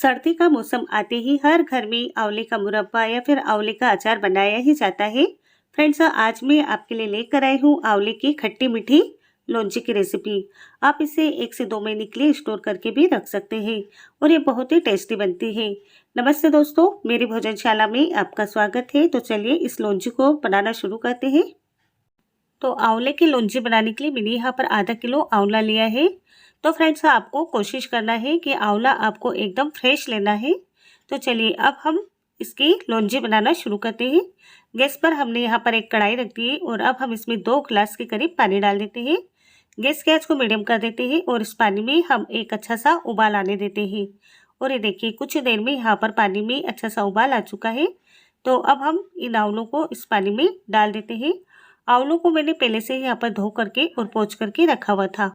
सर्दी का मौसम आते ही हर घर में आंवले का मुरब्बा या फिर आंवले का अचार बनाया ही जाता है। फ्रेंड्स, आज मैं आपके लिए लेकर आई हूँ आंवले की खट्टी मीठी लौंजी की रेसिपी। आप इसे 1 से 2 महीने के लिए स्टोर करके भी रख सकते हैं और ये बहुत ही टेस्टी बनती है। नमस्ते दोस्तों, मेरी भोजनशाला में आपका स्वागत है। तो चलिए इस लौंजी को बनाना शुरू करते हैं। तो आंवले की लौंजी बनाने के लिए मैंने यहाँ पर आधा किलो आंवला लिया है। तो फ्रेंड्स, आपको कोशिश करना है कि आंवला आपको एकदम फ्रेश लेना है। तो चलिए अब हम इसकी लौंजी बनाना शुरू करते हैं। गैस पर हमने यहाँ पर एक कढ़ाई रख दी है और अब हम इसमें 2 गिलास के करीब पानी डाल देते हैं। गैस की आंच को मीडियम कर देते हैं और इस पानी में हम एक अच्छा सा उबाल आने देते हैं। और ये देखिए, कुछ देर में यहाँ पर पानी में अच्छा सा उबाल आ चुका है। तो अब हम इन आंवलों को इस पानी में डाल देते हैं। आंवलों को मैंने पहले से ही यहाँ पर धो करके और पोंछ करके रखा हुआ था।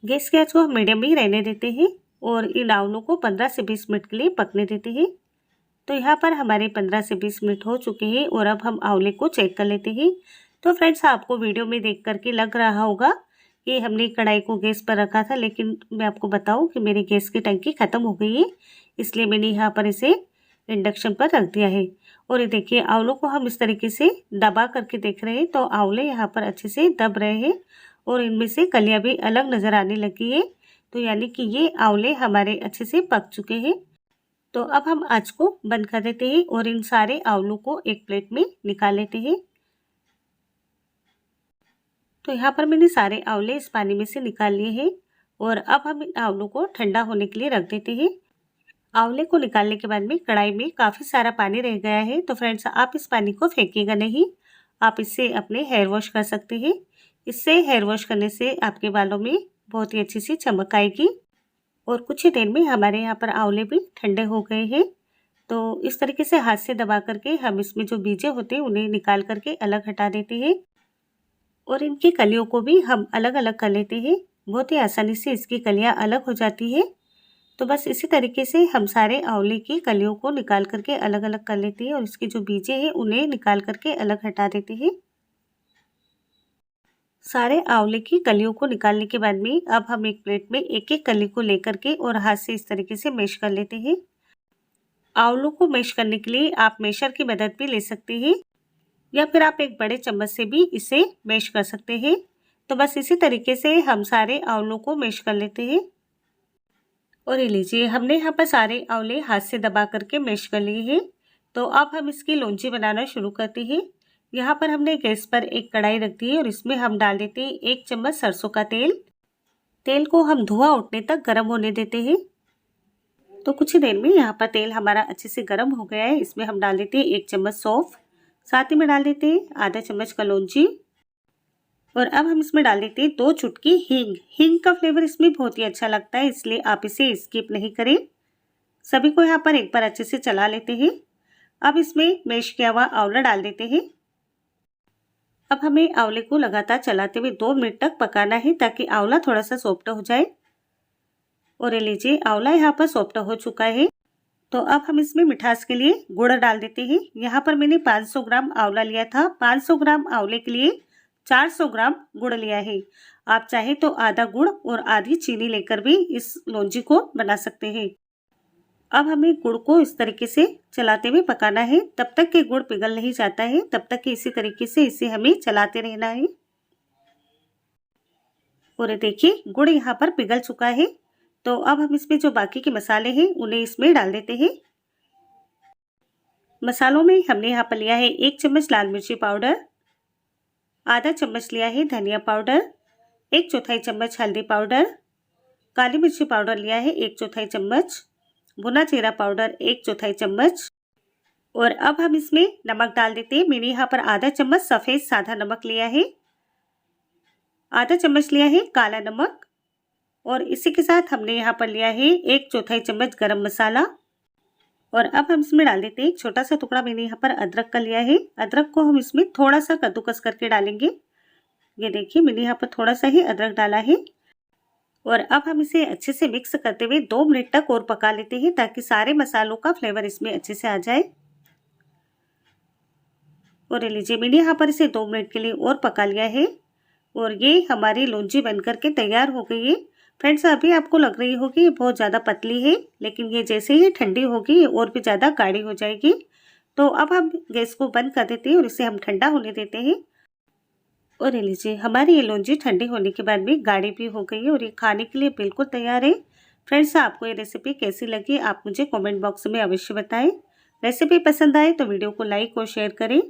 गैस की आंच को हम मीडियम ही रहने देते हैं और इन आंवलों को 15 से 20 मिनट के लिए पकने देते हैं। तो यहाँ पर हमारे 15 से 20 मिनट हो चुके हैं और अब हम आंवले को चेक कर लेते हैं। तो फ्रेंड्स, आपको वीडियो में देख करके लग रहा होगा कि हमने कढ़ाई को गैस पर रखा था, लेकिन मैं आपको बताऊं कि मेरी गैस की टंकी ख़त्म हो गई है, इसलिए मैंने यहाँ पर इसे इंडक्शन पर रख दिया है। और ये देखिए, आंवलों को हम इस तरीके से दबा करके देख रहे हैं तो आंवले यहाँ पर अच्छे से दब रहे हैं और इनमें से कलियाँ भी अलग नज़र आने लगी है। तो यानी कि ये आंवले हमारे अच्छे से पक चुके हैं। तो अब हम आँच को बंद कर देते हैं और इन सारे आंवलों को एक प्लेट में निकाल लेते हैं। तो यहाँ पर मैंने सारे आंवले इस पानी में से निकाल लिए हैं और अब हम इन आंवलों को ठंडा होने के लिए रख देते हैं। आंवले को निकालने के बाद में कढ़ाई में काफ़ी सारा पानी रह गया है। तो फ्रेंड्स, आप इस पानी को फेंकिएगा नहीं, आप इससे अपने हेयर वॉश कर सकते हैं। इससे हेयर वॉश करने से आपके बालों में बहुत ही अच्छी सी चमक आएगी। और कुछ ही देर में हमारे यहाँ पर आंवले भी ठंडे हो गए हैं। तो इस तरीके से हाथ से दबा करके हम इसमें जो बीजे होते हैं उन्हें निकाल करके अलग हटा देते हैं और इनकी कलियों को भी हम अलग अलग कर लेते हैं। बहुत ही आसानी से इसकी कलियाँ अलग हो जाती है। तो बस इसी तरीके से हम सारे आंवले की कलियों को निकाल करके अलग अलग कर लेते हैं और इसके जो बीजे हैं उन्हें निकाल करके अलग हटा देते हैं। सारे आंवले की कलियों को निकालने के बाद में अब हम एक प्लेट में एक एक कली को लेकर के और हाथ से इस तरीके से मैश कर लेते हैं। आंवलों को मैश करने के लिए आप मैशर की मदद भी ले सकते हैं या फिर आप एक बड़े चम्मच से भी इसे मैश कर सकते हैं। तो बस इसी तरीके से हम सारे आंवलों को मैश कर लेते हैं। और ये लीजिए, हमने यहाँ पर सारे आंवले हाथ से दबा करके मैश कर लिए हैं। तो अब हम इसकी लौंजी बनाना शुरू करते हैं। यहाँ पर हमने गैस पर एक कढ़ाई रख दी है और इसमें हम डाल देते हैं 1 चम्मच सरसों का तेल। तेल को हम धुआं उठने तक गर्म होने देते हैं। तो कुछ ही देर में यहाँ पर तेल हमारा अच्छे से गर्म हो गया है। इसमें हम डाल देते हैं 1 चम्मच सौंफ, साथ ही में डाल देते हैं आधा चम्मच कलौंजी और अब हम इसमें डाल देते हैं 2 चुटकी हींग। हींग का फ्लेवर इसमें बहुत ही अच्छा लगता है, इसलिए आप इसे स्किप नहीं करें। सभी को यहाँ पर एक बार अच्छे से चला लेते हैं। अब इसमें मैश किया हुआ आंवला डाल देते हैं। अब हमें आंवले को लगातार चलाते हुए 2 मिनट तक पकाना है ताकि आंवला थोड़ा सा सॉफ्ट हो जाए। और ये लीजिए, आंवला यहाँ पर सॉफ्ट हो चुका है। तो अब हम इसमें मिठास के लिए गुड़ डाल देते हैं। यहाँ पर मैंने 500 ग्राम आंवला लिया था। 500 ग्राम आंवले के लिए 400 ग्राम गुड़ लिया है। आप चाहे तो आधा गुड़ और आधी चीनी लेकर भी इस लौंजी को बना सकते हैं। अब हमें गुड़ को इस तरीके से चलाते हुए पकाना है, तब तक कि गुड़ पिघल नहीं जाता है, तब तक कि इसी तरीके से इसे हमें चलाते रहना है। और देखिए, गुड़ यहाँ पर पिघल चुका है। तो अब हम इसमें जो बाकी के मसाले हैं उन्हें इसमें डाल देते हैं। मसालों में हमने यहाँ पर लिया है 1 चम्मच लाल मिर्ची पाउडर, आधा चम्मच लिया है धनिया पाउडर, 1/4 चम्मच हल्दी पाउडर, काली मिर्ची पाउडर लिया है 1/4 चम्मच, भुना जीरा पाउडर 1/4 चम्मच। और अब हम इसमें नमक डाल देते हैं। मैंने यहाँ पर आधा चम्मच सफ़ेद सादा नमक लिया है, आधा चम्मच लिया है काला नमक और इसी के साथ हमने यहाँ पर लिया है 1/4 चम्मच गरम मसाला। और अब हम इसमें डाल देते हैं एक छोटा सा टुकड़ा मैंने यहाँ पर अदरक का लिया है। अदरक को हम इसमें थोड़ा सा कद्दूकस करके डालेंगे। ये देखिए, मैंने यहाँ पर थोड़ा सा ही अदरक डाला है। और अब हम इसे अच्छे से मिक्स करते हुए 2 मिनट तक और पका लेते हैं ताकि सारे मसालों का फ्लेवर इसमें अच्छे से आ जाए। और ये लीजिए, मैंने यहाँ पर इसे 2 मिनट के लिए और पका लिया है और ये हमारी लौंजी बन करके तैयार हो गई है। फ्रेंड्स अभी आपको लग रही होगी ये बहुत ज़्यादा पतली है, लेकिन ये जैसे ही ठंडी होगी ये और भी ज़्यादा गाढ़ी हो जाएगी। तो अब हम गैस को बंद कर देते हैं और इसे हम ठंडा होने देते हैं। और ये लीजिए हमारी ये लौंजी ठंडी होने के बाद भी गाढ़ी भी हो गई है और ये खाने के लिए बिल्कुल तैयार है। फ्रेंड्स आपको ये रेसिपी कैसी लगी आप मुझे कमेंट बॉक्स में अवश्य बताएं। रेसिपी पसंद आए तो वीडियो को लाइक और शेयर करें।